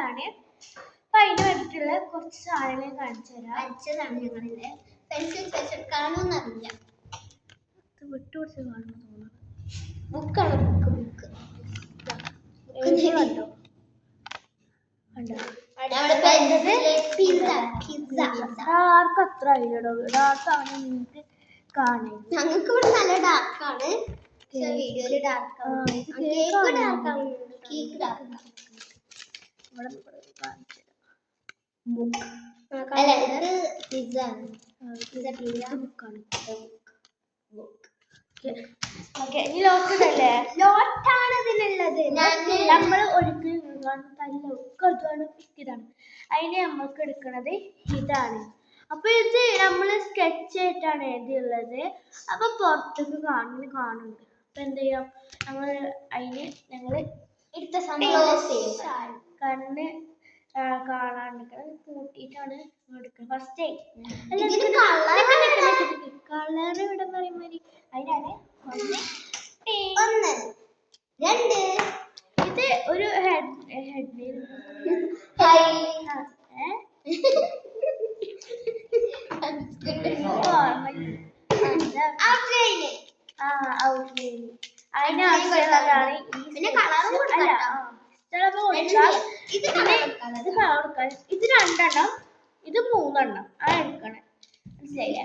ആണ്. അപ്പൊ അതിന് വേണ്ടിയിട്ടുള്ള കുറച്ച് സാധനങ്ങൾ കാണിച്ചു തരാം. അയച്ചതാണ് ഞങ്ങളിത് പെൻസിൽ കാണുമെന്നറിയില്ല. വിട്ടുകൊടുത്ത് കാണുന്നു തോന്നുന്നു. ബുക്കാണ് ബുക്ക് കണ്ടോ ഡാർക്ക് അത്ര ആയില്ലടോ. ഡാർക്ക് ആണ് നിങ്ങൾക്ക് കാണാൻ. ഞങ്ങൾക്ക് ഇവിടെ നല്ല ഡാർക്കാണ്. വീഡിയോയില് ഡാർക്കാണ്. കേക്ക് ഡാർക്കാണ്. കേക്ക് ഡാർക്കാണ്. അല്ല ഇത് പിസ്സ ആണ്. പിസ്സ ബുക്കാണ്. ഇനി ലോട്ടല്ലേ ലോട്ടാണ് ഇതിനുള്ളത്. നമ്മൾ ഒരിക്കലും തല്ലൊക്കെ ഇതാണ് ഇതാണ്. അതിന് നമ്മൾക്ക് എടുക്കുന്നത് ഇതാണ്. അപ്പൊ ഇത് നമ്മള് സ്കെച്ച് ആയിട്ടാണ് എഴുതിയുള്ളത്. അപ്പൊ പുറത്തേക്ക് കാണുന്നുണ്ട്. അപ്പൊ എന്ത് ചെയ്യാം, ഞങ്ങള് എടുത്ത സമയം കണ്ണ് കാണാണ്ടിരിക്കണം കൂട്ടിയിട്ടാണ് എടുക്കുന്നത്. ഫസ്റ്റ് കളർ ഇവിടെ പറയുമ്പോ അതിനാണ് ഒന്ന് രണ്ട്. ഇത് ഒരു ഹെഡ് ഔട്ട്ലൈൻ അതിനാവശ്യമുള്ളതാണ്. ഇത് 2 എണ്ണം, ഇത് 3 എണ്ണം ആണ് എടുക്കണേ. മനസ്സിലായില്ലേ?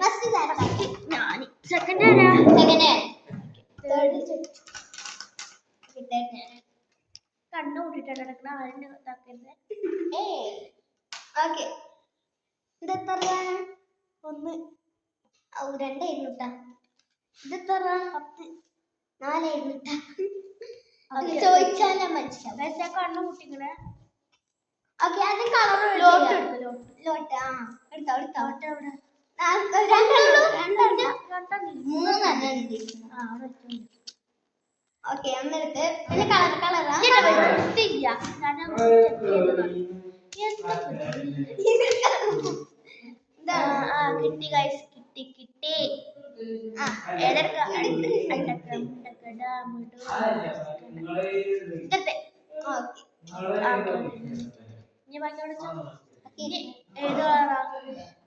ഞാൻ സെക്കൻഡ് കണ്ണു കൂട്ടിട്ടാണ് എടുക്കണ. ആരും ഇതാക്കരുത്. ഓക്കെ ഇതെത്ര? 1 2 ഇട്ടാ. ഇതെത്ര? 10 4 ഇട്ടാ. ചോദിച്ചാലേ മനസ്സിലാവും. കണ്ണു കൂട്ടിക്കണേ. ഓക്കെ അത് കളർ ലോട്ട് എടുത്തോ. എടുത്തോ എവിടെ? 3 ഓക്കെ എന്നിട്ട് പിന്നെ കളറാ കിട്ടി ഗൈസ്, കിട്ടി.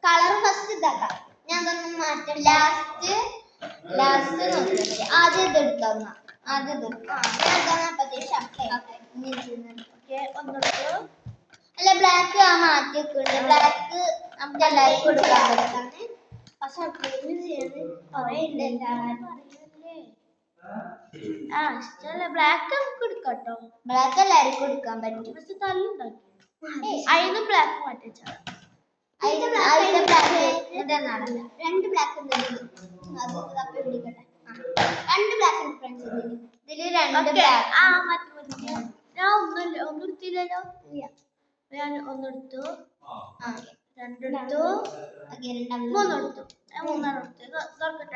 കളർ ഫസ്റ്റ് ഇതാക്കാം. ഞാൻ അതൊന്നും മാറ്റാം. ലാസ്റ്റ് നോക്കിയാൽ ആദ്യം ഇതെടുത്തോ. അല്ല ബ്ലാക്ക് ആ മാറ്റിയൊക്കെ ബ്ലാക്ക് നമുക്ക് എല്ലാവർക്കും കൊടുക്കാൻ പറ്റാണ്. പക്ഷെ ബ്ലാക്ക് നമുക്ക് എടുക്കാട്ടോ. ബ്ലാക്ക് എല്ലാവർക്കും എടുക്കാൻ പറ്റും. പക്ഷെ തല്ലുണ്ടാക്കി അതിന് ബ്ലാക്ക് മാറ്റിച്ചാ. 2 ബ്ലാക്ക് പിടിക്കട്ടെ. 2 ബ്ലാക്ക് ഡിഫറൻസ് ഇതില് 2 ബ്ലാക്ക്. ഞാൻ ഒന്നും എടുത്തില്ലല്ലോ. ഞാൻ ഒന്നെടുത്തു, 2 എടുത്തു, 3 എടുത്തു. 3 എടുത്തു. തുറക്കട്ടെ.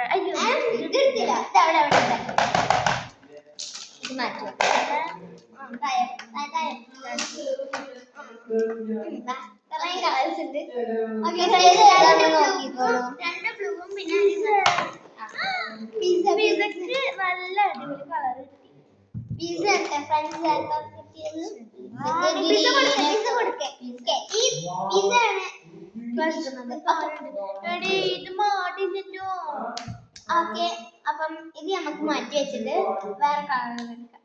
ഇത് മാറ്റി കളേഴ്സ് ഉണ്ട്. 2 ബ്ലൂവും പിന്നെ പിസക്ക് നല്ല അടിപൊളി കളർ കിട്ടി. പിസ്സ ഫ്രണ്ട്സ് ഇത് മാറ്റില്ലോ. ഓക്കെ അപ്പം ഇത് നമുക്ക് മാറ്റി വെച്ചിട്ട് വേറെ കളർ എടുക്കാം.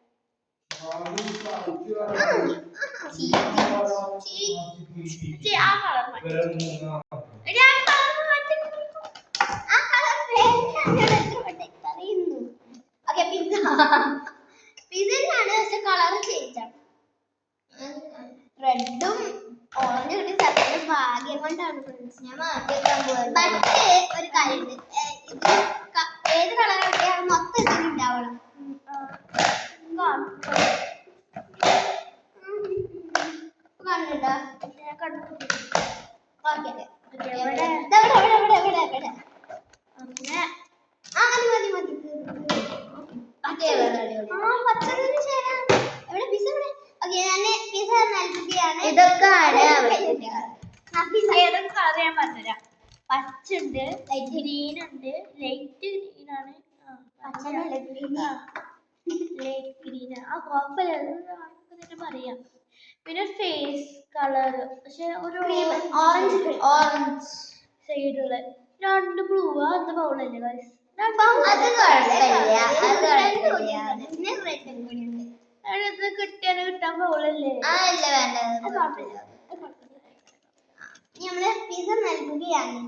പിസയിലാണ് പക്ഷെ കളർ ചേഞ്ച് ആണ്. റെഡും ഓറഞ്ചും കിട്ടി. സത്യം ഭാഗ്യം കൊണ്ടാണ് ഞാൻ മാറ്റി വെക്കാൻ പോകുന്നത്. മറ്റേ ഒരു കാര്യമുണ്ട്, ഇത് ഏത് കളർ കിട്ടിയാൽ മൊത്തം ഇതിലുണ്ടാവണം. പച്ചുണ്ട്, ഗ്രീൻ ഉണ്ട്, ലൈറ്റ് ഗ്രീൻ ആണ്. ലൈറ്റ് ഗ്രീൻ ആ കുഴപ്പമില്ല, പറയാം. പിന്നെ ഫേസ് കളർ പക്ഷെ ഒരു ഓറഞ്ച് സൈഡുള്ള രണ്ട് ബ്ലൂ അത് ബൗളല്ലേ ഗൈസ് അത് കുഴപ്പമില്ല അത് കുഴപ്പമില്ല ഇത് കിട്ടിയാൽ കിട്ടാൻ ബൗളല്ലേ ആ ഇല്ല വേണ്ട നമ്മള് പിസ നൽകുകയാണ്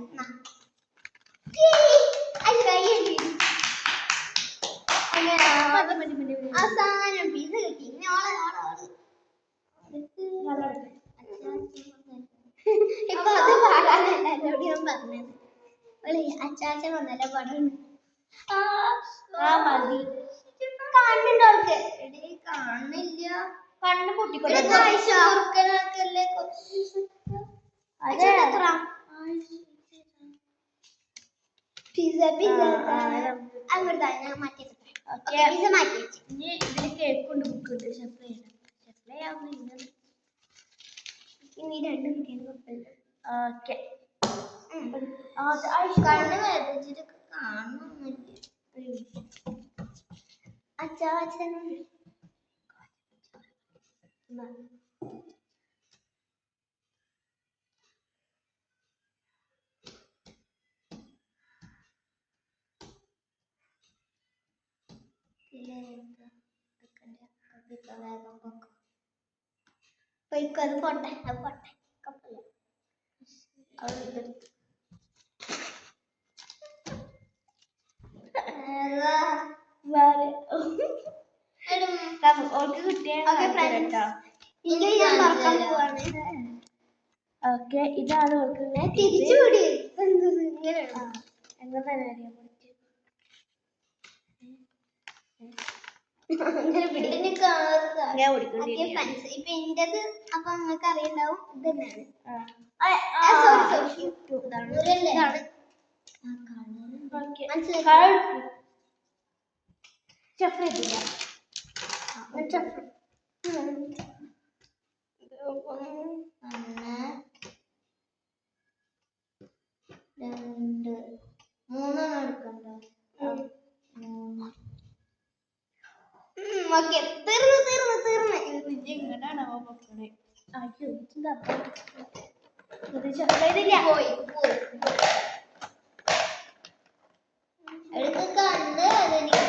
അവസാനം പിസ കിട്ടി ഇനി ഇപ്പൊ അത് പാടാനല്ല എന്നോട് ഞാൻ പറഞ്ഞത് അച്ചാച്ചൻ വന്നല്ല പാടാണ് മതി കാണുന്നുണ്ടോ അവൾക്ക് കാണുന്നില്ല കണ്ണ് പൊട്ടിക്കൊണ്ടേ ഇതില് കേക്ക് കൊണ്ട് ബുക്കുണ്ട് ഓക്കെ കണ്ണ് വേദനിച്ചിട്ട് കാണുന്നില്ല അച്ചാച്ചൻ അത് പോട്ടെ കപ്പല്ല ഓൾക്ക് കിട്ടിയ ഓക്കെ ഇതാണ് ഓൾക്ക് തിരിച്ചുകൂടി എന്താ തന്നെ അറിയാൻ ഇപ്പൊ ഇന്റത് അപ്പൊ നിങ്ങൾക്ക് അറിയണ്ടാവും ഇതന്നെയാണ് മൂന്നെണ്ണം എടുക്കണ്ട തീർന്ന് ഇങ്ങനെയാണോ മക്കളെ അയ്യോ എടുത്ത് കണ്ട് അതെനിക്ക്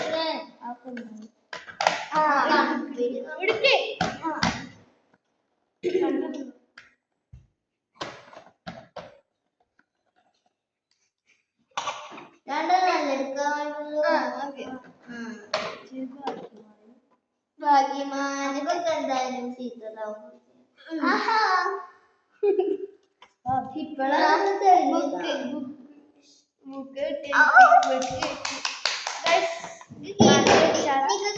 ഭാഗ്യമാനൊക്കെ എന്തായാലും സീതതാവും ഇപ്പോഴാണ്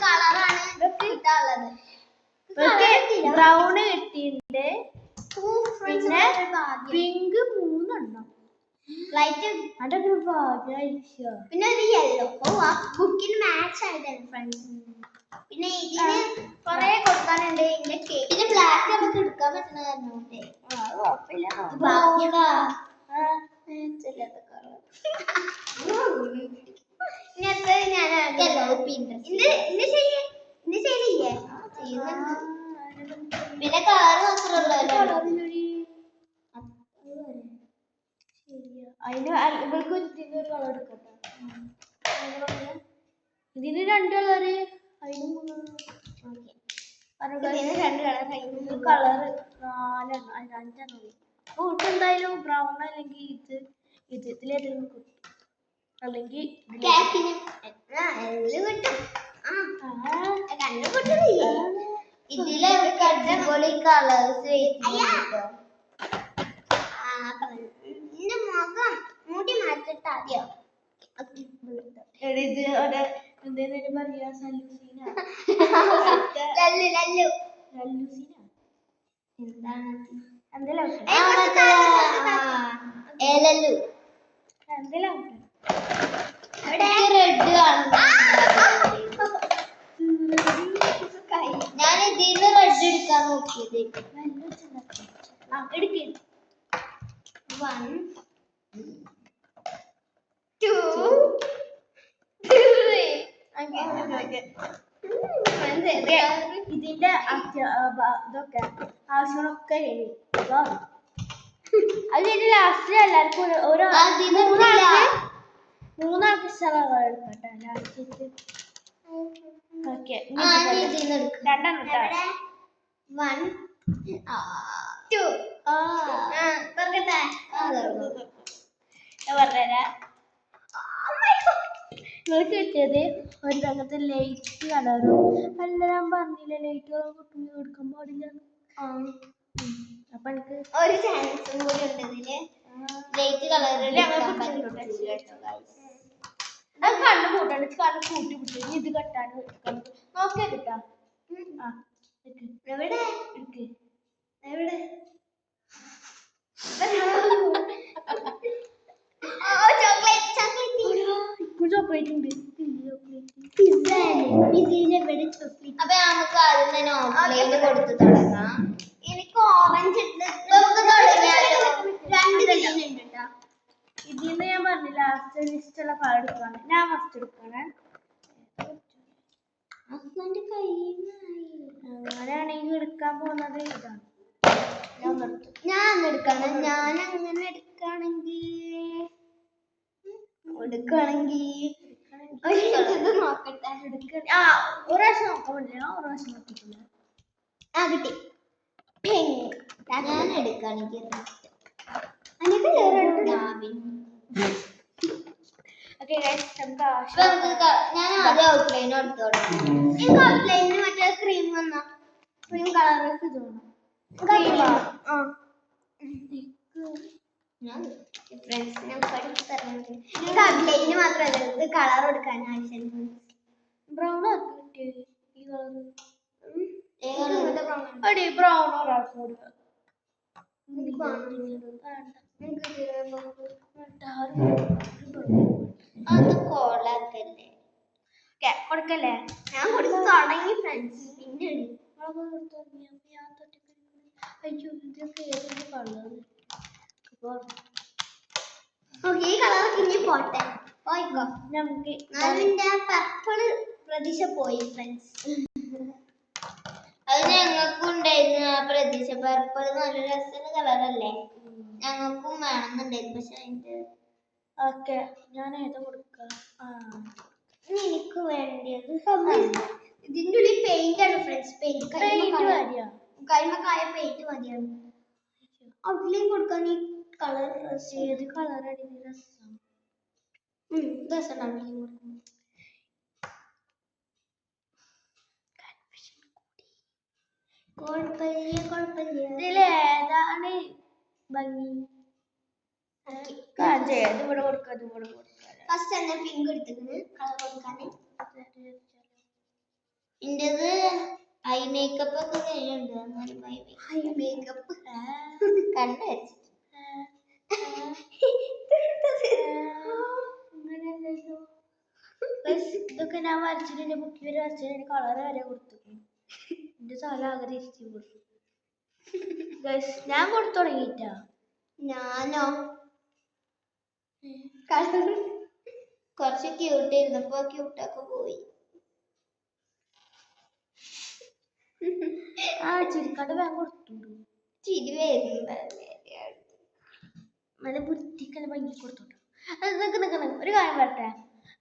കളറാണ് കിട്ടാനുള്ളത് ബ്രൗണ് കിട്ടിയിട്ടുണ്ട് പിന്നെ പിങ്ക് 3 എണ്ണം ലൈറ്റ് അതൊക്കെ ഭാഗ്യ പിന്നെ ഒരു യെല്ലോ ആ ബുക്കിന് മാച്ച് ആയിട്ടാണ് ഫ്രണ്ട്സ് പിന്നെ ഇതിന് കൊറേ കൊടുക്കാനുണ്ട് ഇതിന്റെ കേക്ക് പിന്നെ ബ്ലാക്ക് നമുക്ക് എടുക്കാൻ പറ്റുന്ന കാരണമുണ്ട് പിന്നെ കളർ മാത്രമല്ലോ അതിന് ഇവൾക്ക് ഇതിന് ഒരു കളർ എടുക്കട്ടെ ഇതിന് 2 കളറ് അതിന് 3 കളറ് 4 5 ഓൾക്ക് എന്തായാലും ബ്രൗൺ അല്ലെങ്കിൽ ഇതിലേതെങ്കിലും കിട്ടും അല്ലെങ്കിൽ ഇതിലൊക്കെ അടിപൊളി കളേഴ്സ് എന്റെ മുഖം മുടി മാറ്റിട്ട് ആദ്യം എന്തേലും പറയാ സലൂസീന ഞാൻ ഇതിന്ന് റെഡ് എടുക്കാൻ നോക്കിയത് 1 2 3 ഇതിന്റെ ഇതൊക്കെ ആവശ്യങ്ങളൊക്കെ കഴിഞ്ഞു. അപ്പൊ അത് കഴിഞ്ഞ് ലാസ്റ്റ് എല്ലാവർക്കും ഓരോ മൂന്നാൾക്ക് ഇഷ്ടമുള്ള കളർ എടുക്കട്ടെ ലാസ്റ്റ്. ഓക്കെ രണ്ടെണ്ണം പറഞ്ഞുതരാം. നിങ്ങൾക്ക് കിട്ടിയത് ഒരു രംഗത്ത് ലൈറ്റ് കളറും. അല്ല ഞാൻ പറഞ്ഞില്ല ലൈറ്റ് കളർ എടുക്കാൻ പാടില്ല. അപ്പൊ എനിക്ക് ഒരു ചാൻസും കൂടി ഉണ്ട് ഇതില്. ലൈറ്റ് കളറിൽ അത് കണ്ണ് കൂട്ടാണ്. കണ്ണ് കൂട്ടി പിടിച്ചു ഇത് കെട്ടാണ് നോക്കിയാ കിട്ടാ. എവിടെ എടുക്ക് എവിടെ ചോക്ലേറ്റ് ഉണ്ട്. അപ്പൊ നമുക്ക് ആദ്യം തന്നെ ഓഫ്ലൈനിൽ കൊടുത്ത് തുടങ്ങാം. എനിക്ക് ഓറഞ്ച് ഉണ്ട്. നമുക്ക് തുടങ്ങിയാലോ? രണ്ട് ഗ്രീൻ ഉണ്ട്. ഇതിന്ന് ഞാൻ പറഞ്ഞില്ല ലാസ്റ്റ് ഇഷ്ടമുള്ള കളർ എടുക്കാണ്. ഞാൻ ഫസ്റ്റ് എടുക്കാണ്. അങ്ങനെയാണെങ്കിൽ എടുക്കാൻ പോകുന്നത് ഇതാണ്. ഞാൻ എടുക്കണം. ഞാൻ അങ്ങനെ എടുക്കുകയാണെങ്കിൽ നോക്കട്ടെ. ഒരു പ്രാവശ്യം നോക്കാൻ പറ്റില്ല. ഒരു പ്രാവശ്യം നോക്കിയിട്ടില്ല. കിട്ടി. ഞാൻ എടുക്കുകയാണെങ്കിൽ ഞാൻ ആദ്യം ഔട്ട്ലൈൻ എടുത്തോളാം. എനിക്ക് ഔട്ട്ലൈനിന് മറ്റേ ക്രീം വന്ന ക്രീം കളർ തോന്നുന്നു. എനിക്ക് ഔട്ട്ലൈനിന് മാത്രമല്ല ഇത് കളർ കൊടുക്കാൻ ആവശ്യം. ബ്രൗൺ ആക്കി ഈ കളർ ബ്രൗൺ ഒരാൾക്ക് കൊടുക്കാം. അത് കോളാക്കല്ലേ കൊടുക്കല്ലേ? ഞാൻ കൊടുത്ത് തുടങ്ങി ഫ്രണ്ട്സ്. പിന്നെ അയ്യോ ഇതൊക്കെ ഏതെങ്കിലും കളർ. ഈ കളറൊക്കെ ഇനി പോട്ടെ. പോയിക്കോ. നമുക്ക് അതിന്റെ പർപ്പിള് പ്രതീക്ഷ പോയി ഫ്രണ്ട്സ്. അത് ഞങ്ങൾക്കും ഉണ്ടായിരുന്നു ആ പ്രതീക്ഷ. പർപ്പിൾ നല്ല രസമുള്ള കളറല്ലേ? ഞങ്ങൾക്കും വേണമെന്നുണ്ടായിരുന്നു. പക്ഷെ അതിന്റെ ഓക്കെ ഞാൻ ഏതാ കൊടുക്കാം? എനിക്ക് വേണ്ടിയത് ഇതിന്റെ ഉള്ളിൽ പെയിന്റ് ആണ് ഫ്രണ്ട്സ്. പെയിന്റ് കൈമക്കായ പെയിന്റ് മതിയാണ്. ഔട്ട്ലൈൻ കൊടുക്കാൻ ഈ കളർ ഏത് കളറാണ് രസം? രസം ഔട്ട്ലൈൻ കൊടുക്കും. കുഴപ്പമില്ല. ഇതിലേതാണ് ഭംഗി? ഇവിടെ കൊടുക്കാം. ഫസ്റ്റ് തന്നെ പിങ്ക് എടുത്തിട്ട് കളർ കൊടുക്കാന്. ഇന്റത് ഐ മേക്കപ്പ് ഒക്കെ ചെയ്യുന്നുണ്ട്. ഐ മേക്കപ്പ് കണ്ടു വെച്ചിട്ട് ഇതൊക്കെ ഞാൻ വരച്ചിട്ട് എന്റെ ബുക്കിൽ വരെ വരച്ചിട്ട് കളർ വരെ കൊടുത്തു. എന്റെ തല ആകെ തിരിച്ചു കൊടുത്തു. ഞാൻ കൊടുത്തു തുടങ്ങിട്ടാ. ഞാനോ കുറച്ച് ക്യൂട്ട് ഇരുന്നപ്പോ ക്യൂട്ടൊക്കെ പോയി. ചിരിക്കാണ്ട് വേഗം കൊടുത്തു. ചിരി വരുന്നു. നല്ല വൃത്തിക്കല്ല ഭംഗി കൊടുത്തോട്ടോ. ഒരു കാര്യം പറട്ടെ,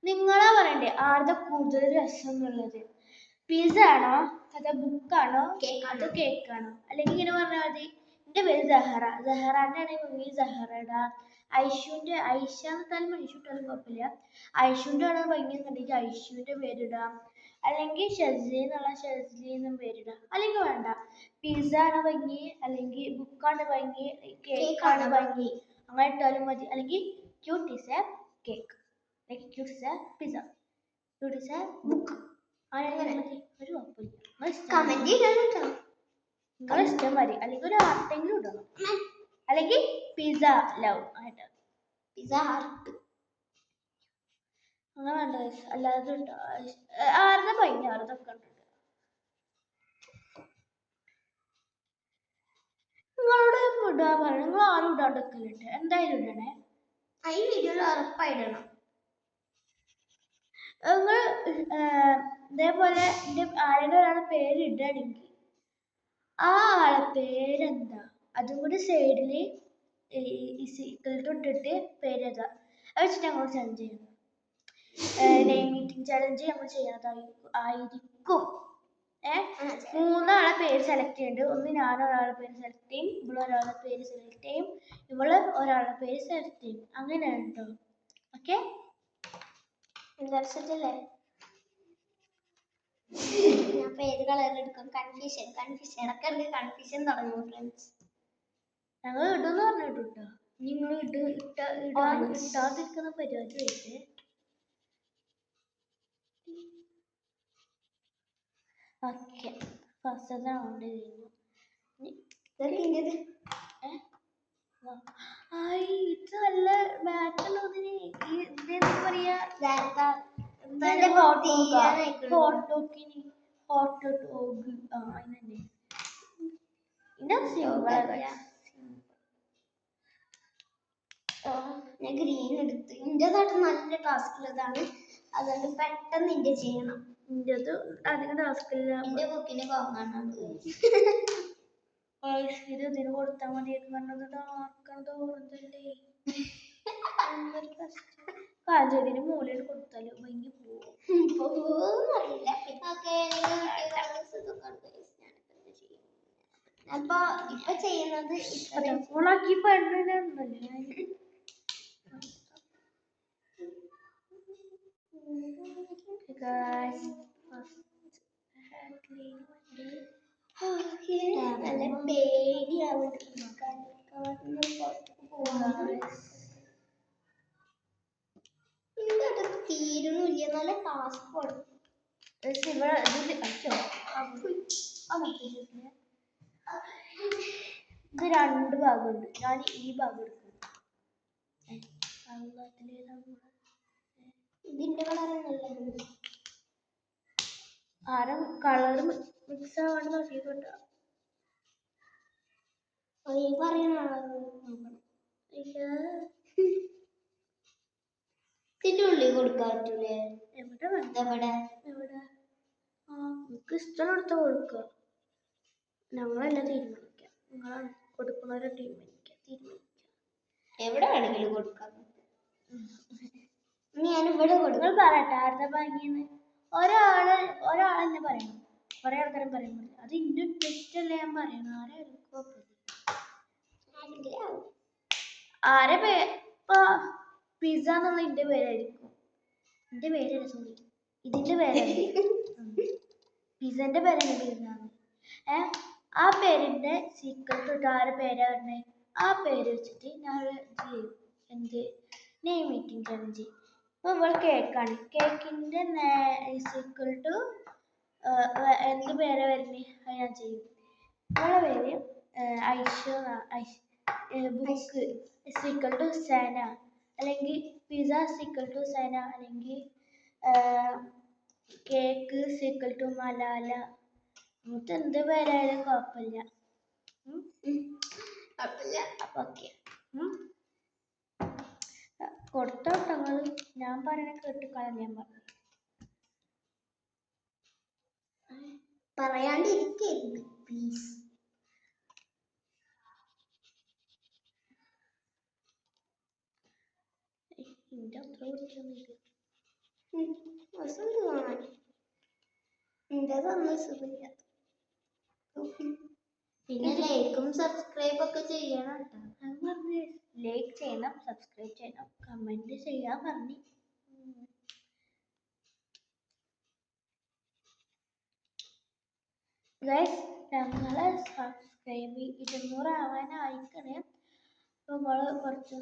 നിങ്ങളാ പറയണ്ടേ ആരുടെ കൂടുതൽ രസം എന്നുള്ളത്? പിസ്സ ആണോ അതോ ബുക്കാണോ അതോ കേക്കാണോ? അല്ലെങ്കിൽ ഇങ്ങനെ പറഞ്ഞാൽ മതി എന്റെ പേര് സഹറ. സഹറാന്റെ ആണെങ്കിൽ സഹറ ഇടാ. ഐഷുവിന്റെ ഐഷ എന്നിട്ടാലും ഐഷു ഇട്ടാലും കുഴപ്പമില്ല. ഐഷുവിന്റെ ആണ് ഭംഗി എന്നുണ്ടെങ്കിൽ ഐഷുവിന്റെ പേരിടാം. അല്ലെങ്കിൽ ഷെസ്ലി എന്നുള്ള ഷെസ്ലി എന്നും പേരിടാം. അല്ലെങ്കിൽ വേണ്ട പിസ്സ ആണ് ഭംഗി, അല്ലെങ്കിൽ ബുക്കാണ് ഭംഗി, കേക്കാണ് ഭംഗി, അങ്ങനെ ഇട്ടാലും മതി. അല്ലെങ്കിൽ ക്യൂട്ട് ഈസ് എ കേക്ക്, അല്ലെങ്കിൽ cute is A pizza, cute is A book. അങ്ങനെ മതി. ഒരു കുഴപ്പമില്ല. നിങ്ങളെ ഇഷ്ടം മതി. അല്ലെങ്കിൽ ഒരു ആർട്ടെങ്കിലും ഇടണം. അല്ലെങ്കിൽ പിസ്സ ലവ് ആയിട്ട് പിസ്സ ഹാർട്ട് അങ്ങനെ വേണ്ട. അല്ലാതെ ആരുടെ ഭംഗി ആരതൊക്കെ കണ്ടിട്ട് നിങ്ങളോട് ഇടാൻ പറഞ്ഞു. നിങ്ങൾ ആരും ഇടാണ്ടൊക്കെ എന്തായാലും ഇടണേ. ഈ വീഡിയോയിൽ ഉറപ്പായിടണം. ഇതേപോലെ എൻ്റെ ആരെങ്കിലും ഒരാളെ പേര് ഇടുകയാണെങ്കിൽ ആ ആളെ പേരെന്താ അതും കൂടി സൈഡിൽ ഇട്ടിട്ട് പേര് എഴുതുക. അത് വെച്ചിട്ട് ഞങ്ങൾ ചലഞ്ച് ചെയ്യണം. നെയിം മീറ്റിംഗ് ചലഞ്ച് നമ്മൾ ചെയ്യാതായിരിക്കും. മൂന്നാളെ പേര് സെലക്ട് ചെയ്യുന്നുണ്ട്. ഒന്ന് ഞാൻ ഒരാളുടെ പേര് സെലക്ട് ചെയ്യും, ഇവള് ഒരാളുടെ പേര് സെലക്ട് ചെയ്യും, ഇവള് ഒരാളുടെ പേര് സെലക്ട് ചെയ്യും. അങ്ങനെയാണ് കേട്ടോ. ഓക്കെ, ഇല്ലേ? ഞാൻ ഏത് കളർ എടുക്കും? കൺഫ്യൂഷൻ ഇടയ്ക്കിടയ്ക്ക് കൺഫ്യൂഷൻ തുടങ്ങും ഫ്രണ്ട്സ്. ഞങ്ങൾ ഇടുന്ന് പറഞ്ഞിട്ടു കേട്ടോ. നിങ്ങൾ ഇടാതിരിക്കുന്ന പരിപാടി വെച്ച് ഓക്കെ. ഫസ്റ്റ് റൗണ്ട് കഴിഞ്ഞു. ഇത് നല്ല മാറ്റുള്ളതിന് എന്താ പറയാ, ഹോട്ടോക്കിന് അതിനെ ഞാൻ ഗ്രീൻ എടുത്ത്. ഇന്റെ നാട്ടിൽ നല്ല ടാസ്ക് ഉള്ളതാണ്, അതുകൊണ്ട് പെട്ടെന്ന് ഇന്റെ ചെയ്യണം. ഇന്റത് അധികം ടാസ്കില്ല. എന്റെ ബുക്കിന് കോങ്ങാണ് ഇതിന് കൊടുത്താൽ മതി പറഞ്ഞത്. ഡാർക്കണത് ഓറഞ്ചല്ലേ, കാജലിന് മൂലയിൽ കൊടുത്താലോ ഭംഗി പോവോന്നറിയില്ല. അപ്പൊ ഇപ്പൊ ചെയ്യുന്നത് ഓളാക്കി പെണ്ണിനുണ്ടല്ലേ. നല്ല പേടിയാവുന്നു. തീരുന്നില്ല, നല്ല ടാസ്ക് കൊടുക്കും. ഇത് രണ്ട് ഭാഗമുണ്ട്. ഞാൻ ഈ ഭാഗം എടുക്കും. ഇതിന്റെ കളർ ആരും കളർ മിക്സ് ആവാണ്ട് നോക്കിക്കോട്ടോ. പറയണ ഇതിന്റെ ഉള്ളിൽ കൊടുക്കാൻ പറ്റൂലേ? എവിടെ നമുക്ക് ഇഷ്ടമുള്ള കൊടുക്കുക. ഞങ്ങളെല്ലാം തീരുമാനിക്കാം. നിങ്ങളാണ് കൊടുക്കുന്നവരെ തീരുമാനിക്കാം. എവിടെ വേണമെങ്കിലും കൊടുക്കാം. ഞാനിവിടെ കൊടുക്കും. പറയട്ടെ ആരുടെ ഭംഗിന്ന്. ഒരാളെന്നെ പറയണം. കുറെ ആൾക്കാരും പറയുന്നത് അത് ഇന്റെ തെറ്റല്ലേ ഞാൻ പറയണം. ആരെ ഇപ്പൊ പിസ്സ എന്നുള്ള എന്റെ പേരായിരിക്കും. എന്റെ പേരല്ല, സോറി, ഇതിന്റെ പേരാണ്. പിസ്സന്റെ പേരാണ് പിസ്സാന്ന്. ആ പേരിന്റെ സീക്രട്ട് ഇട്ട് ആരെ പേരാ പറഞ്ഞേ ആ പേര് വെച്ചിട്ട് ഞാൻ ചെയ്യും. എന്ത് നെയിം മീറ്റിംഗ് ചലഞ്ച്. അപ്പൊ ഇവള് കേക്കാണ്. കേക്കിന്റെ സീക്രട്ട് എന്ത് പേരാ വരുന്നേ അത് ഞാൻ ചെയ്യും. ഇവളെ പേര് ഐഷു. ബുക്ക് സീക്രട്ട് സേന, അല്ലെങ്കിൽ പിസ്സ സീക്രട്ട് സേന, അല്ലെങ്കിൽ കേക്ക് സീക്രട്ട് മലാല. നമുക്ക് എന്ത് പേരായാലും കുഴപ്പമില്ല. അപ്പൊ ഓക്കെ കൊടുത്തോട്ടങ്ങൾ. ഞാൻ പറയണ കേട്ടിക്കാണ്. ഞാൻ പറയാണ്ടിരിക്കരുത് പ്ലീസ്. എന്റെ അത്ര കുടിക്കൊന്നുമില്ല. പിന്നെ ലൈക്കും സബ്സ്ക്രൈബ് ഒക്കെ ചെയ്യണം. ലൈക്ക് ചെയ്യണം, സബ്സ്ക്രൈബ് ചെയ്യണം, കമന്റ് ചെയ്യാൻ പറഞ്ഞു. ഗൈസ്, ഞങ്ങളെ സബ്സ്ക്രൈബ് 200 ആവാനായിക്കണേ. അപ്പൊ നമ്മള് കുറച്ച്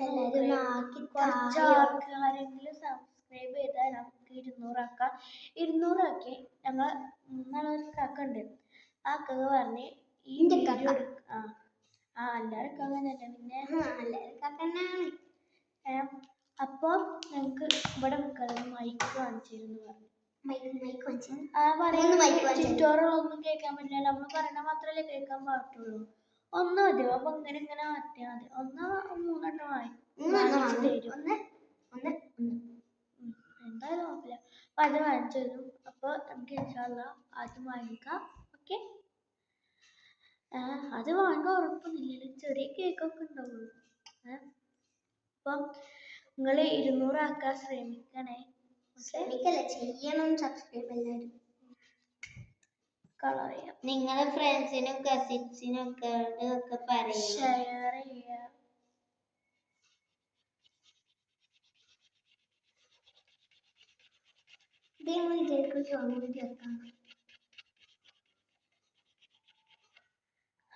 ആൾക്കാരെങ്കിലും സബ്സ്ക്രൈബ് ചെയ്താൽ നമുക്ക് 200 ആക്കാം. 200 ആക്കി ഞങ്ങൾ മൂന്നാളൊരു കാക്കുണ്ട്. ആ കാക്ക പറഞ്ഞ് ഈ വീഡിയോ എല്ലാവർക്കും അങ്ങനെയല്ല. പിന്നെ അപ്പൊ ഞങ്ങക്ക് ഇവിടെ മൈക്ക് കാണിച്ചിരുന്നു പറഞ്ഞു. ചുറ്റോറുകളൊന്നും കേൾക്കാൻ പറ്റില്ല. നമ്മൾ പറയണ മാത്രല്ലേ കേൾക്കാൻ പാടുള്ളൂ. ഒന്ന് മതിയോ? അപ്പൊ ഇങ്ങനെ മാറ്റിയാൽ മതി. ഒന്ന് 3 വട്ടം എന്തായാലും കുഴപ്പമില്ല. അപ്പൊ അത് വാങ്ങിച്ചു തരും. അപ്പോൾ നമുക്ക് ഇൻഷാല്ലാ അത് വാങ്ങിക്കാം. ഓക്കെ, അത് വാങ്ങാൻ ഉറപ്പൊന്നുമില്ല, ചെറിയ കേക്കൊക്കെ ഉണ്ടാവുള്ളൂ. അപ്പം നിങ്ങൾ 200 ആക്കാൻ ശ്രമിക്കണേ. ശ്രമിക്കല്ല, ചെയ്യണം. സബ്സ്ക്രൈബ് എല്ലാവരും കളർ ചെയ്യാം, നിങ്ങളെ ഫ്രണ്ട്സിനും കസിൻസിനും ഒക്കെ പറയും, ഷെയർ ചെയ്യാം.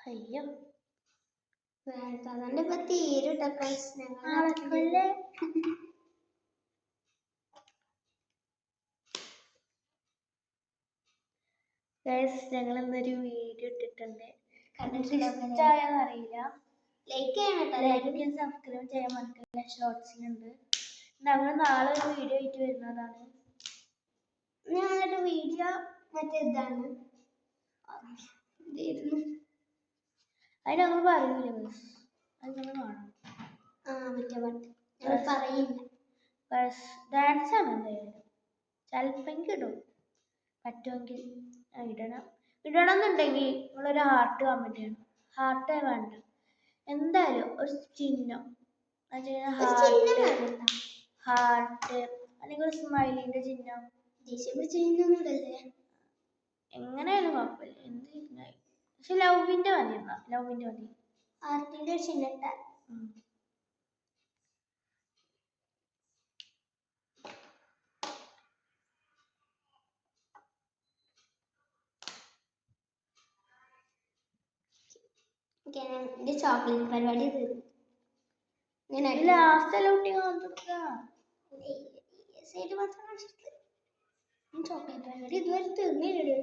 അയ്യോ, അതുകൊണ്ട് ഇപ്പൊ തീരുട്ട ഫ്രണ്ട്സ്. ആളെക്കൊല്ലേ ഞങ്ങൾ ഇന്നൊരു വീഡിയോ ഇട്ടിട്ടുണ്ട്, ഇഷ്ടമായെന്ന് അറിയില്ല. ലൈക്ക് ചെയ്യണം, ലൈക്ക് സബ്സ്ക്രൈബ് ചെയ്യാൻ മറക്കില്ല. ഷോർട്സിലുണ്ട്. ഞങ്ങൾ നാളെ ഒരു വീഡിയോ ആയിട്ട് വരുന്നതാണ്. ഞങ്ങളുടെ വീഡിയോ മറ്റേ ഇതാണ്, അത് ഞങ്ങൾ പറയൂലേ ബസ്, അത് നിങ്ങൾ കാണാം. മറ്റേ പാട്ട് ഞങ്ങൾ പറയില്ല. ബസ് ഡാൻസ് ആണ് എന്തായാലും, ചിലപ്പോൾ ഇടും, പറ്റുമെങ്കിൽ ഇടണം എന്നുണ്ടെങ്കിൽ നിങ്ങളൊരു ഹാർട്ട് കമൻറ്റ് ചെയ്യണം. ഹാർട്ടേ വേണ്ട, എന്തായാലും ഒരു ചിഹ്നം, ഹാർട്ട് അല്ലെങ്കിൽ ഒരു സ്മൈലിന്റെ ചിഹ്നം, എങ്ങനെയായാലും കുഴപ്പമില്ല, എന്ത് ചിഹ്നമായി. പക്ഷെ ലവിന്റെ മതി, ലവിന്റെ മതി. ഹാർട്ടിന്റെ ചിഹ്നം ചോക്ലേറ്റ് പരിപാടി ലാസ്റ്റ് എല്ലാം കുട്ടി ചോക്ലേറ്റ് പരിപാടി ഇതുവരെ തീർന്നില്ല.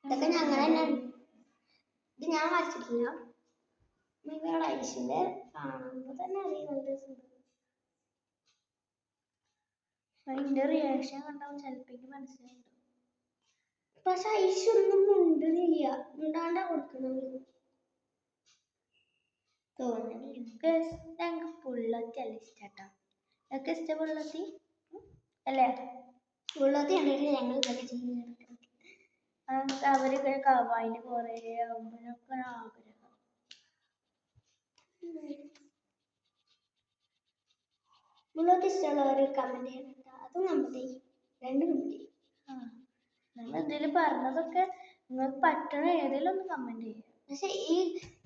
ഇതൊക്കെ ഞങ്ങൾ തന്നെ, ഇത് ഞാൻ വരച്ചിട്ടില്ല. നിങ്ങളുടെ ഐശിന്റെ കാണുമ്പോ തന്നെ അറിയുന്നുണ്ട്. അതിന്റെ റിയാക്ഷൻ കണ്ടാവും ചിലപ്പോ മനസ്സിലായിട്ടു. പക്ഷെ ഐശൊന്നും മിണ്ടുന്നില്ല, മിണ്ടാണ്ടാ കൊടുക്കുന്നത് തോന്നുന്നു. ഞങ്ങൾക്ക് പുള്ളത്തി അല്ല ഇഷ്ടാട്ടോ. ഞങ്ങൾക്ക് ഇഷ്ടം പുള്ളത്തി അല്ലേ? പുള്ളത്തി കണ്ടിട്ട് ഞങ്ങൾ ഇതൊക്കെ ചെയ്യുന്നത്. അവരൊക്കെ കവായിന് കുറേ ആകുമ്പോഴൊക്കെ ആഗ്രഹം. പുള്ളത്തി ഇഷ്ടമുള്ളവർ കമന്റ് ചെയ്യണ്ട, അത് കമന്റ് ചെയ്യും, 2 കമന്റ് ചെയ്യും. നിങ്ങൾ എന്തെങ്കിലും പറഞ്ഞതൊക്കെ നിങ്ങൾക്ക് പറ്റണ ഏതെങ്കിലും ഒന്ന് കമന്റ് ചെയ്യും. പക്ഷെ ഈ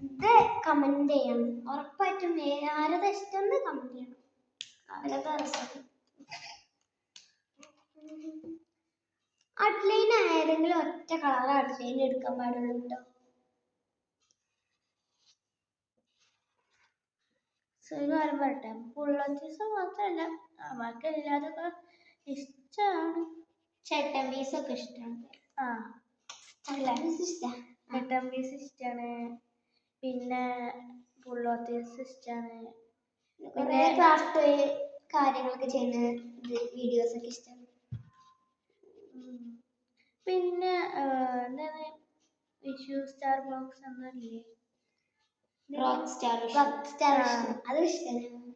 ഇത് കമന്റ് ചെയ്യണം, ഉറപ്പായിട്ടും ആരതാ ഇഷ്ടം കമന്റ് ചെയ്യണം. അവരൊക്കെ ഔട്ട്ലൈൻ ആയതെങ്കിലും ഒറ്റ കളർ ഔട്ട്ലൈൻ എടുക്കാൻ പാടുള്ളൂ കേട്ടോ. കാര്യം പറയട്ടെ, പുള്ളത്തീസ് മാത്രമല്ല അവർക്ക് എല്ലാതൊക്കെ ഇഷ്ടമാണ്. ചേട്ടൻ പീസൊക്കെ ഇഷ്ടമാണ്. ചേട്ടൻ പീസ് ഇഷ്ടമാണ്, പിന്നെ പുള്ളത്തീസ് ഇഷ്ടമാണ്, പിന്നെ ക്രാഫ്റ്റ് കാര്യങ്ങളൊക്കെ ചെയ്യുന്ന വീഡിയോസ് ഒക്കെ ഇഷ്ടമാണ്. പിന്നെ എന്താണ് വിഷു സ്റ്റാർ ബോക്സ് എന്നല്ലേ, റോക്ക് സ്റ്റാർ അത് ഇഷ്ടമാണ്.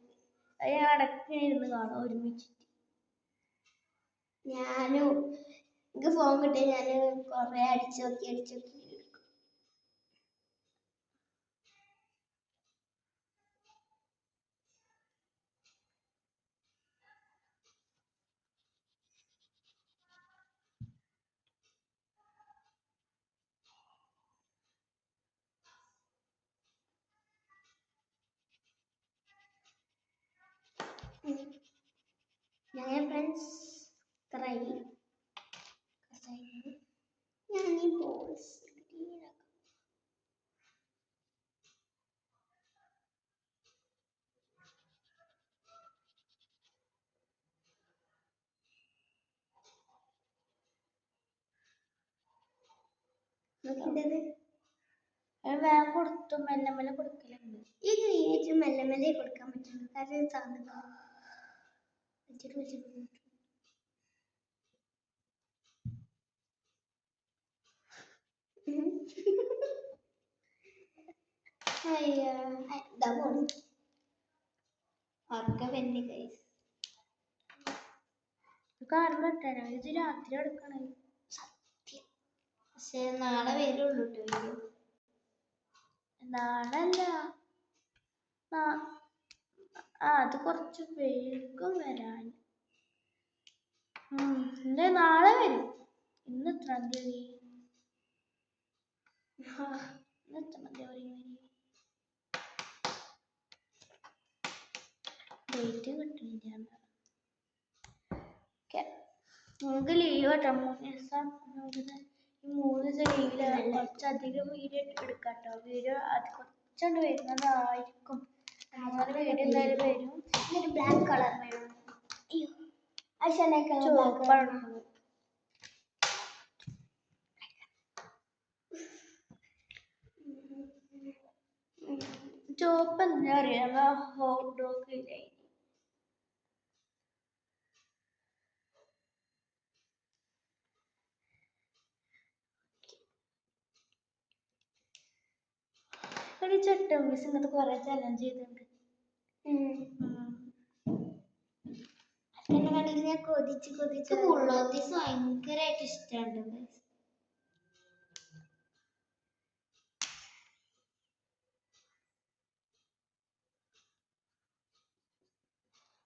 അത് ഞാൻ ഇടയ്ക്ക് ഇരുന്ന് കാണും ഒരുമിച്ചിട്ട്. ഞാനും എനിക്ക് ഫോൺ കിട്ടിയ ഞാൻ കുറെ അടിച്ചു നോക്കി ഞങ്ങൾ ഫ്രണ്ട്സ് ഞാൻ ഈ ബോൾസ് വേഗം കൊടുത്തു, മെല്ലെ മെല്ലെ കൊടുക്കലുണ്ട്. ഈ ഗ്രീനേറ്റ് മെല്ലെ മെല്ലെ കൊടുക്കാൻ പറ്റുള്ളൂ, കാരണം സാധനം കാരണം പറ്റാനാ ഇത് രാത്രി എടുക്കണേ. പക്ഷെ നാളെ വരുള്ളൂ വീഡിയോ. നാളെ അല്ല, അത് കുറച്ച് വേഗം വരാൻ. നാളെ വരും. ഇന്ന് എത്രാം തീയതി? ഇന്ന് എത്രാം തീയതി? ഡേറ്റ് കിട്ടുന്നില്ല. നമുക്ക് ലീവ് കേട്ടോ 3 ദിവസം. ഈ 3 ദിവസം ലീവില് കുറച്ചധികം വീഡിയോ എടുക്കാട്ടോ. വീഡിയോ അത് കുറച്ചുകൊണ്ട് വരുന്നതായിരിക്കും. വീഡിയോ എന്തായാലും വരും. ഇതൊരു ബ്ലാക്ക് കളർ വേണം. ചുവപ്പാണ്. ചുവപ്പ് എന്താ അറിയാ? ഹോട്ട് ഡോഗ് ഇല്ലേ? ഒരു ചട്ടമ്പീസ് ഇങ്ങനത്തെ കുറെ ചലഞ്ച് ചെയ്തിട്ടുണ്ട്. എന്നെ കണ്ടിട്ട് ഞാൻ കൊതിച്ച് ബുള്ളോത്തീസ് ഭയങ്കരമായിട്ട് ഇഷ്ടമുണ്ട്.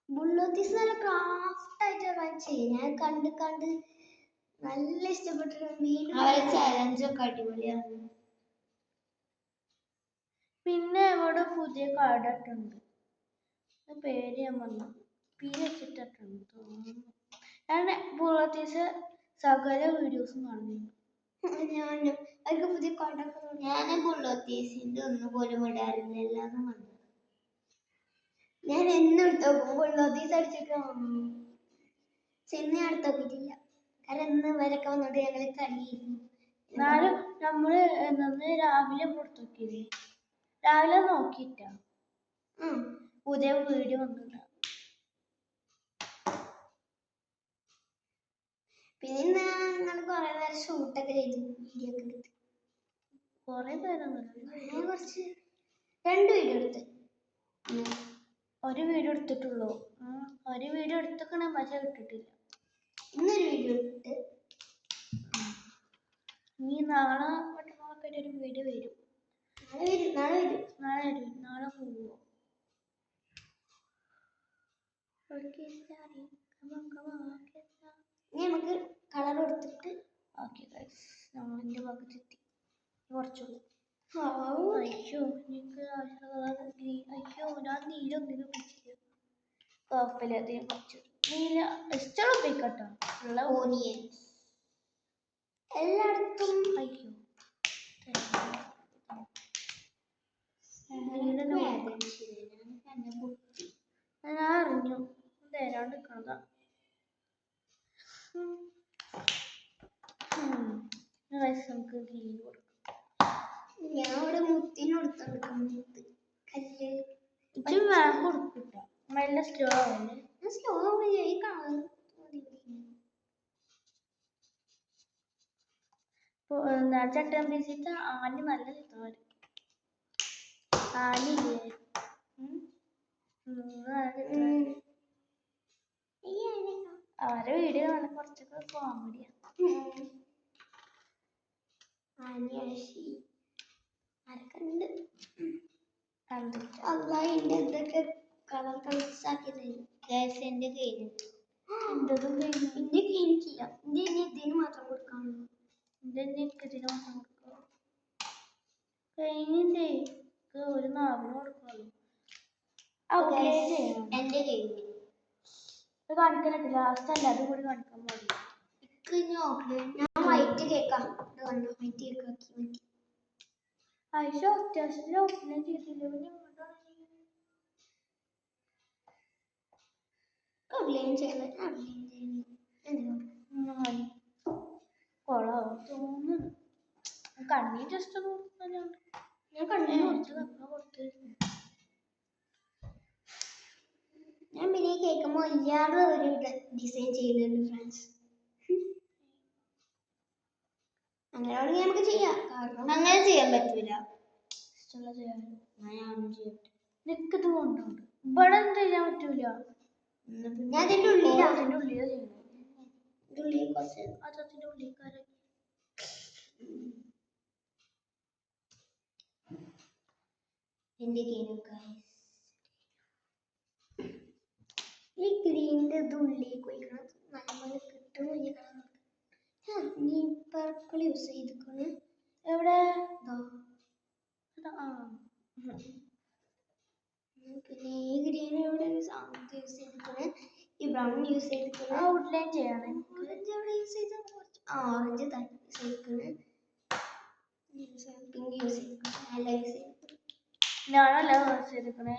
ബുള്ളോത്തീസ് നല്ല ക്രാഫ്റ്റ് ആയിട്ട് ചെയ്യും. ഞാൻ കണ്ട് നല്ല ഇഷ്ടപ്പെട്ടിട്ട് വീണ്ടും അവരെ ചലഞ്ചൊക്കെ അടിപൊളിയാണ്. പിന്നെ ഇവിടെ പുതിയ കാർഡ് ഇട്ടുണ്ട്. പേര് ഞാൻ വന്നു വെച്ചിട്ടുണ്ട് തോന്നുന്നു. ഞാൻ ബുള്ളോത്തീസ് സകല വീഡിയോസും കാണുന്നു. അവർക്ക് പുതിയ കാർഡൊക്കെ. ഞാൻ ബുള്ളോത്തീസിന്റെ ഒന്നുപോലും ഇടാറില്ല, എല്ലാതും കണ്ടു. ഞാൻ എന്നും എടുത്തു നോക്കും. ബുള്ളോത്തീസ് അടിച്ചിട്ട് ചെന്ന് അടുത്ത് നോക്കിയിട്ടില്ല. കാരണം ഇന്ന് വരൊക്കെ വന്നോണ്ട് ഞങ്ങള് കളിയായിരുന്നു. എന്നാലും നമ്മള് രാവിലെ പുറത്തു നോക്കിയില്ലേ? രാവിലെ നോക്കിയിട്ടാ പുതിയ വീഡിയോ വന്നിട്ടാ. പിന്നെ ഞങ്ങൾ കുറെ നേരം ഷൂട്ടൊക്കെ ചെയ്തു. വീഡിയോ ഒക്കെ എടുത്ത് കുറെ നേരം കുറച്ച് 2 വീഡിയോ എടുത്ത്. ഒരു വീഡിയോ എടുത്തിട്ടുള്ളൂ. ഒരു വീഡിയോ എടുത്തിക്കണേ പക്ഷെ ഇട്ടിട്ടില്ല. ഇന്നൊരു വീഡിയോ ഇട്ട്. ഇനി നാളെ മറ്റന്നാളൊക്കെ ഒരു വീഡിയോ വരും. നാളെ പോവോ? നമുക്ക് കളർ കൊടുത്തിട്ട് നമ്മളിന്റെ ഭാഗത്തെത്തി. കുറച്ചുള്ളൂ. അയ്യോ എനിക്ക് അയ്യോ ഞാൻ നീലൊന്നിനും പിടിച്ചില്ല. കുഴപ്പമില്ല, അതിനെ കുറച്ച് നീല ഇഷ്ടമുള്ള ഉപയോഗിക്കട്ടോ. ഉള്ള ഓനിയൻ എല്ലായിടത്തും. അയ്യോ ഞാൻ അറിഞ്ഞു തരാണ്ട് നിൽക്കണതാ. നമുക്ക് ഗ്രീൻ കൊടുക്കാം. ഞാൻ ഇവിടെ മുത്തിന് കൊടുത്തോണ്ടിരിക്കുന്നു. കല്ല് ഇച്ചിരി വേഗം കൊടുക്കില്ല. നല്ല സ്ലോ ആവല്ലേ? സ്ലോ ഈ കളർ ചട്ടമ്പീസിത്തെ ആന് നല്ല ചിത്രമായിരിക്കും. ആനില്ലേ? അവരെ വീഡിയോ നല്ല കുറച്ചൊക്കെ കോമഡിയാണ്. എന്തൊക്കെ കളർ കളേഴ്സ് എന്റെ കഴിഞ്ഞു. എന്റതും കഴിഞ്ഞു. എന്റെ കഴിഞ്ഞിട്ടില്ല. എന്റെ ഇനി ഇതിന് മാത്രം കൊടുക്കാനുള്ളൂ. ഇതിന് മാത്രം കൊടുക്കാം. കഴിഞ്ഞിട്ടേ ഒരു നാവിന് കൊടുക്കാമല്ലോ. എന്റെ കഴിഞ്ഞു കാണിക്കാനുണ്ട്. ലാസ്റ്റ് അല്ലാതെ കൂടി കാണിക്കാൻ പാടില്ല. ഞാൻ വൈറ്റ് കേക്കാം. വൈറ്റ് കേക്കാക്കി ആയിഷ അത്യാവശ്യത്തിന് ഓപ്പൺ ചെയ്തില്ല. കൊളാവും തോന്നുന്നു. കണ്ണി ജസ്റ്റ് ഒന്ന് കൊടുക്കുന്നുണ്ട്. ഞാൻ കണ്ണിന് കൊടുത്ത് ഞാൻ പിന്നെ കേൾക്കുമ്പോ ഇല്ലാതെ ഒരു ഡിസൈൻ ചെയ്യുന്നുണ്ട് ഫ്രണ്ട്സ്. അങ്ങനെയാണെങ്കിൽ നമുക്ക് ചെയ്യാം. അങ്ങനെ ചെയ്യാൻ പറ്റൂല. ഇഷ്ടമുള്ള ചെയ്യാനും ചെയ്യട്ടെ. നിക്കത് കൊണ്ടുണ്ട് ഇവിടെ എന്ത് ചെയ്യാൻ പറ്റൂല. ഞാൻ അതിന്റെ ഉള്ളിലാണ്. ചെയ്യുന്നത്. കുറച്ച് അതിന്റെ ഉള്ളിക്കാരൻ എന്റെ ഈ ഗ്രീനിന്റെ ഉള്ളിൽ പോയിക്കണം നല്ലപോലെ കിട്ടുന്നില്ല നീ പർപ്പിൾ യൂസ് ചെയ്തിരിക്കുന്നു എവിടെ പിന്നെ ഈ ഗ്രീൻ എവിടെ യൂസ് ചെയ്തിരിക്കുന്നത് ഈ ബ്രൗൺ യൂസ് ചെയ്തിരിക്കുന്നത് ഔട്ട്ലൈൻ ചെയ്യണം ഓറഞ്ച് എവിടെ യൂസ് ചെയ്ത ഓറഞ്ച് യൂസ് ചെയ്തിരിക്കുന്നത് പിങ്ക് യൂസ് ചെയ്തിരിക്കുന്നത് നല്ല യൂസ് ചെയ്തിരിക്കുന്നത് ഞാനല്ല യൂസ് ചെയ്തിരിക്കണേ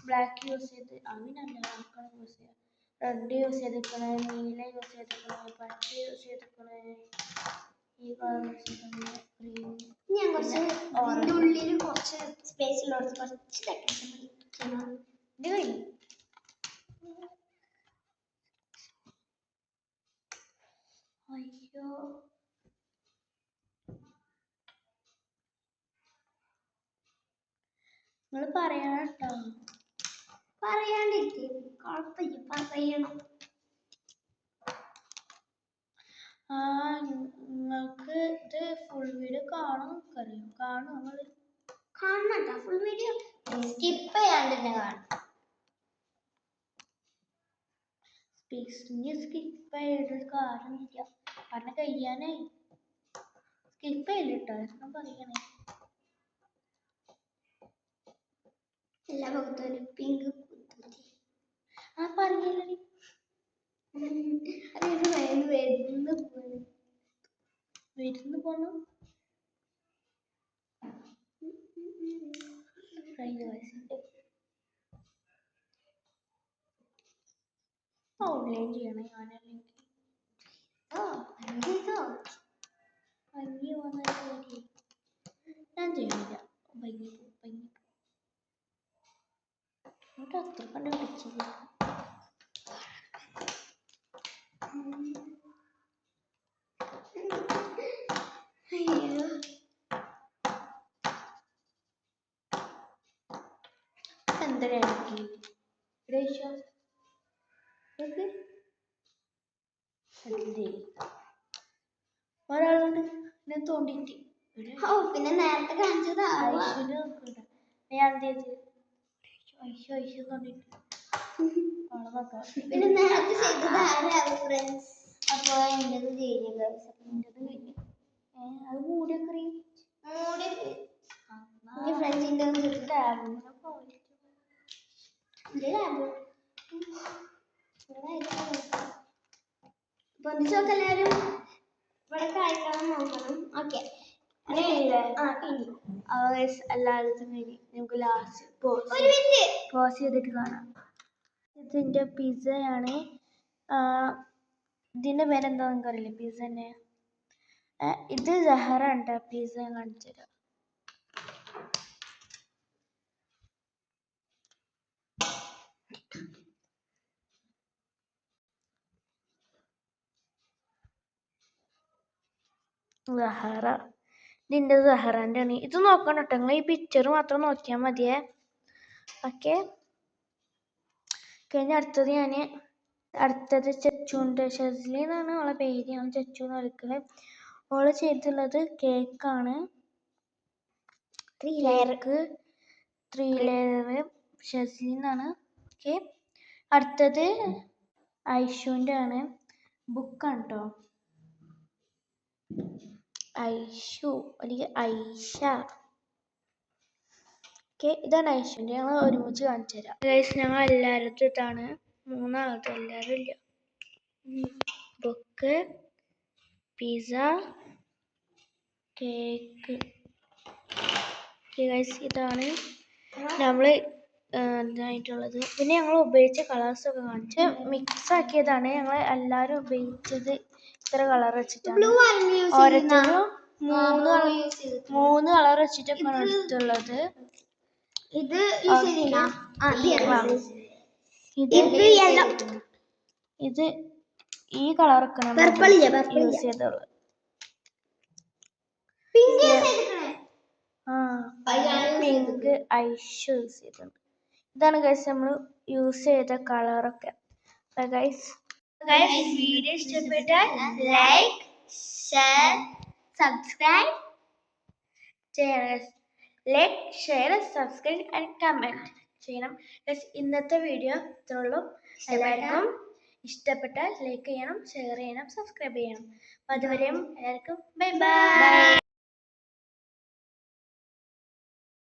ബ്ലാക്ക് യൂസ് ചെയ്ത് അങ്ങനല്ല ആൾക്കാർ യൂസ് ചെയ്യാം റെഡ് യൂസ് ചെയ്തിരിക്കണേ നീല യൂസ് ചെയ്തിരിക്കണേ പച്ച യൂസ് ചെയ്തിരിക്കണേ ഈ കളർ യൂസ് ചെയ്തിരിക്കണേ ഗ്രീൻ ഞാൻ കുറച്ച് ഇതിന്റെ ഉള്ളിൽ കുറച്ച് സ്പേസ് ഉള്ളടത്ത് കുറച്ച് ഡെക്കറേഷൻ ഇത് കഴിഞ്ഞു അയ്യോ നിങ്ങൾ പറയണം കേട്ടോ പറയാണ്ടിരിക്കേ കുഴപ്പമില്ല പറയണം നിങ്ങൾക്ക് ഇത് ഫുൾ വീഡിയോ കാണും അറിയാം കാണും നിങ്ങൾ കാണണ്ട ഫുൾ വീഡിയോ സ്കിപ്പ് ചെയ്യാണ്ട് തന്നെ കാണും സ്കിപ്പ് ചെയ്തിട്ട് കാര്യമില്ല കാരണം കഴിയാനായി സ്കിപ്പ് ചെയ്തിട്ടോ ഞാൻ പറയണേ എല്ലാ ഭാഗത്തും ഒരു പിങ്ക് പറയല്ലേ അത് വരുന്നു പോണു ഓൺലൈൻ ചെയ്യണേ ഞാനല്ലെങ്കിൽ ഭംഗി വന്നിട്ട് ഞാൻ ചെയ്യണില്ല ഭംഗി എന്നിട്ട് അത്ര കണ്ട് പിടിച്ചില്ല അയ്യോ എന്തിനാക്കി ഒരാളുണ്ട് എന്നെ തോണ്ടിട്ട് പിന്നെ നേരത്തെ കാണിച്ചത് ഐശ്വര്യ ഞാൻ എന്ത് ഐശ്വര്യ തോണ്ടിട്ട് പിന്നെ നേരത്തെ ചെയ്തത് ആരാവും ഫ്രണ്ട്സ് അപ്പൊ എന്റത് കഴിഞ്ഞു ഗൈസ് അപ്പൊ എന്റത് കഴിഞ്ഞു അത് മൂടിയൊക്കെ മൂടി ഫ്രണ്ട്സിന്റെ പൊന്തിച്ചൊക്കെ എല്ലാരും ഇവിടെ കഴിക്കണം നോക്കണം ഓക്കെ എല്ലായിടത്തും കഴിഞ്ഞ് നമുക്ക് ലാസ്റ്റ് പോസ് ചെയ്തിട്ട് കാണാം ഇതിന്റെ പിസ്സയാണ് ഇതിന്റെ പേരെന്താ നിങ്ങൾക്ക് അറിയില്ലേ പിസ്സ തന്നെ ഇത് സഹറ ഉണ്ട് പിസ്സ കാണിച്ചു തരാം സഹറ ഇതിൻ്റെ സഹറാൻ്റെ ആണ് ഇത് നോക്കണം കേട്ടോ നിങ്ങൾ ഈ പിക്ചർ മാത്രം നോക്കിയാൽ മതിയേ ഓക്കെ കഴിഞ്ഞ അടുത്തത് ചെച്ചുണ്ട് ഷെസ്ലി എന്നാണ് അവളെ പേര് ഞാൻ ചെച്ചു എന്ന് വിളിക്കല് ഓള് ചെയ്തിട്ടുള്ളത് കേക്കാണ് കേക്ക് 3 ലെയർ ഷെസ്ലി എന്നാണ് ഓക്കെ അടുത്തത് ഐഷുവിൻ്റെ ആണ് ബുക്കാണ് കേട്ടോ ഐഷു അല്ലെങ്കിൽ ഐഷ ഓക്കെ ഇതാണ് ഐഷുവിൻ്റെ ഞങ്ങൾ ഒരുമിച്ച് കാണിച്ചു തരാം ഗൈസ് ഞങ്ങൾ എല്ലാവരും ഇതാണ് 3 ആളത് എല്ലാവരും ഇല്ല ബുക്ക് പിസ്സ കേക്ക് ഗൈസ് ഇതാണ് നമ്മൾ ഇതായിട്ടുള്ളത് പിന്നെ ഞങ്ങൾ ഉപയോഗിച്ച കളേഴ്സൊക്കെ കാണിച്ച് മിക്സ് ആക്കിയതാണ് ഞങ്ങൾ എല്ലാവരും ഉപയോഗിച്ചത് ഇത്ര കളർ വെച്ചിട്ടാണ് ഓരോരുത്തരും 3 കളർ വെച്ചിട്ടൊക്കെയാണ് എടുത്തുള്ളത് ഇത് ഇത് ഈ കളറൊക്കെ നമ്മൾ യൂസ് ചെയ്തുള്ളത് പിങ്ക് ഐഷ് യൂസ് ചെയ്തിട്ടുണ്ട് ഇതാണ് ഗൈസ് നമ്മൾ യൂസ് ചെയ്ത കളറൊക്കെ ഗൈസ് ഗൈസ് വീഡിയോ ഇഷ്ടപ്പെട്ടാൽ ലൈക്ക് ഷെയർ സബ്സ്ക്രൈബ് ചെയ്യണം. Like share subscribe and comment ചെയ്യണം. ഗൈസ് ഇന്നത്തെ വീഡിയോ ഇത്രയുള്ളൂ. എല്ലാവർക്കും ഇഷ്ടപ്പെട്ടാൽ ലൈക്ക് ചെയ്യണം, ഷെയർ ചെയ്യണം, സബ്സ്ക്രൈബ് ചെയ്യണം. അതുവരെയും എല്ലാവർക്കും ബൈ ബൈ.